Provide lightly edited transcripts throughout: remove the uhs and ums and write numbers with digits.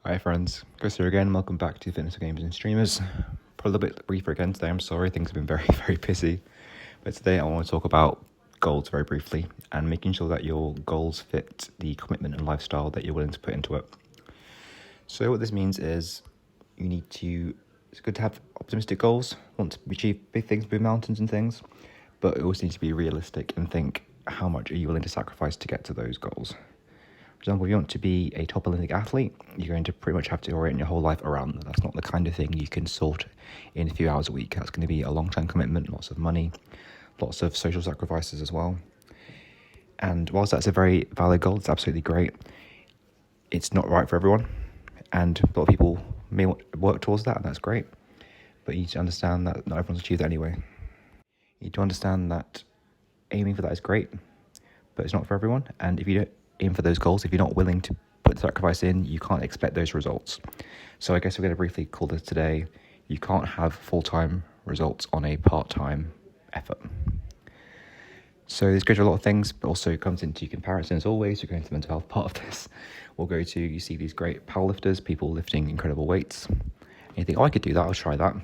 Hi friends, Chris here again. Welcome back to Fitness Games and Streamers. Probably a little bit briefer again today. I'm sorry, things have been very, very busy. But today I want to talk about goals very briefly and making sure that your goals fit the commitment and lifestyle that you're willing to put into it. So what this means is it's good to have optimistic goals, want to achieve big things, big mountains and things, but it also needs to be realistic and think, how much are you willing to sacrifice to get to those goals? For example, if you want to be a top Olympic athlete, you're going to pretty much have to orient your whole life around that. That's not the kind of thing you can sort in a few hours a week. That's going to be a long-term commitment, lots of money, lots of social sacrifices as well. And whilst that's a very valid goal, it's absolutely great, it's not right for everyone. And a lot of people may work towards that, and that's great. But you need to understand that not everyone's achieved that anyway. You need to understand that aiming for that is great, but it's not for everyone. And if you don't aim for those goals, if you're not willing to put the sacrifice in, you can't expect those results. So I guess we're going to briefly call this today, you can't have full-time results on a part-time effort. So this goes to a lot of things, but also comes into comparison as always. You're going to the mental health part of this. We'll go to, you see these great powerlifters, people lifting incredible weights. And you think, I could do that, I'll try that.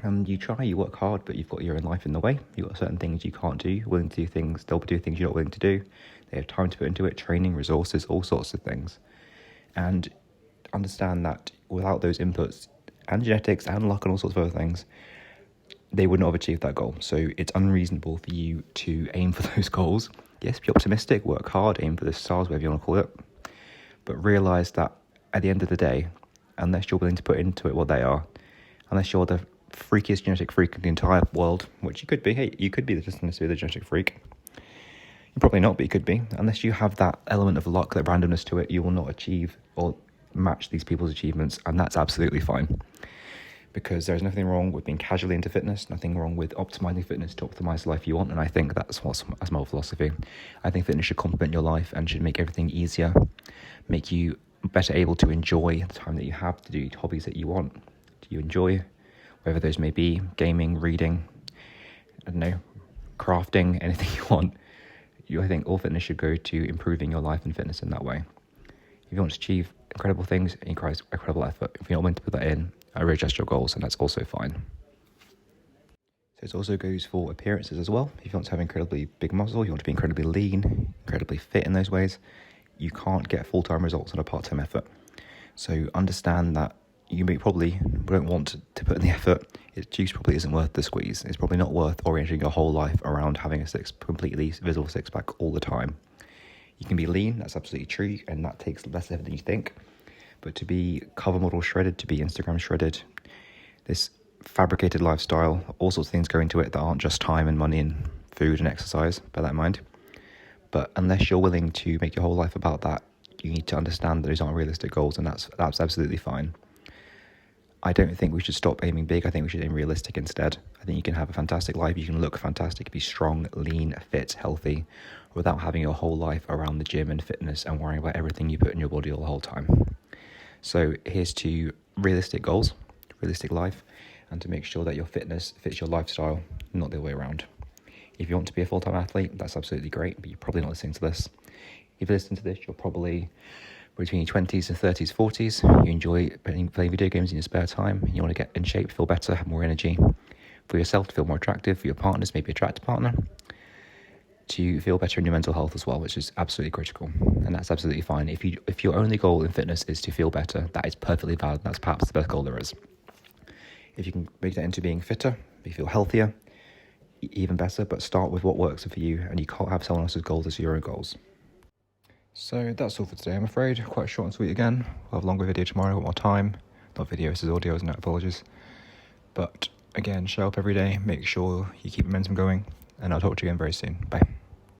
And you try, you work hard, but you've got your own life in the way. You've got certain things you can't do. You're willing to do things, they'll do things you're not willing to do. They have time to put into it, training, resources, all sorts of things. And understand that without those inputs and genetics and luck and all sorts of other things, they would not have achieved that goal. So it's unreasonable for you to aim for those goals. Yes, be optimistic, work hard, aim for the stars, whatever you want to call it. But realize that at the end of the day, unless you're willing to put into it what they are, unless you're the freakiest genetic freak in the entire world, which you could be. Hey, you could be just necessarily the genetic freak. You're probably not, but you could be. Unless you have that element of luck, that randomness to it, you will not achieve or match these people's achievements, and that's absolutely fine. Because there's nothing wrong with being casually into fitness, nothing wrong with optimizing fitness to optimize the life you want, and I think that's my philosophy. I think fitness should complement your life and should make everything easier, make you better able to enjoy the time that you have to do hobbies that you want. Do you enjoy? Whether those may be gaming, reading, I don't know, crafting, anything you want. I think all fitness should go to improving your life and fitness in that way. If you want to achieve incredible things, it requires incredible effort. If you're not willing to put that in, readjust your goals, and that's also fine. So it also goes for appearances as well. If you want to have incredibly big muscle, you want to be incredibly lean, incredibly fit in those ways, you can't get full-time results on a part-time effort. So understand that you probably don't want to put in the effort. It juice probably isn't worth the squeeze. It's probably not worth orienting your whole life around having a completely visible six-pack all the time. You can be lean, that's absolutely true, and that takes less effort than you think. But to be cover model shredded, to be Instagram shredded, this fabricated lifestyle, all sorts of things go into it that aren't just time and money and food and exercise, bear that in mind. But unless you're willing to make your whole life about that, you need to understand that those aren't realistic goals, and that's absolutely fine. I don't think we should stop aiming big. I think we should aim realistic instead. I think you can have a fantastic life. You can look fantastic, be strong, lean, fit, healthy, without having your whole life around the gym and fitness and worrying about everything you put in your body all the whole time. So here's to realistic goals, realistic life, and to make sure that your fitness fits your lifestyle, not the other way around. If you want to be a full-time athlete, that's absolutely great, but you're probably not listening to this. If you listen to this, you're probably between your 20s and 30s, 40s, you enjoy playing video games in your spare time, you want to get in shape, feel better, have more energy, for yourself to feel more attractive, for your partners, maybe attract a partner, to feel better in your mental health as well, which is absolutely critical, and that's absolutely fine. If your only goal in fitness is to feel better, that is perfectly valid, that's perhaps the best goal there is. If you can make that into being fitter, you feel healthier, even better, but start with what works for you, and you can't have someone else's goals as your own goals. So that's all for today, I'm afraid. Quite short and sweet again. We'll have a longer video tomorrow, got more time. Not video, this is audio, no apologies. But again, show up every day, make sure you keep momentum going, and I'll talk to you again very soon. Bye.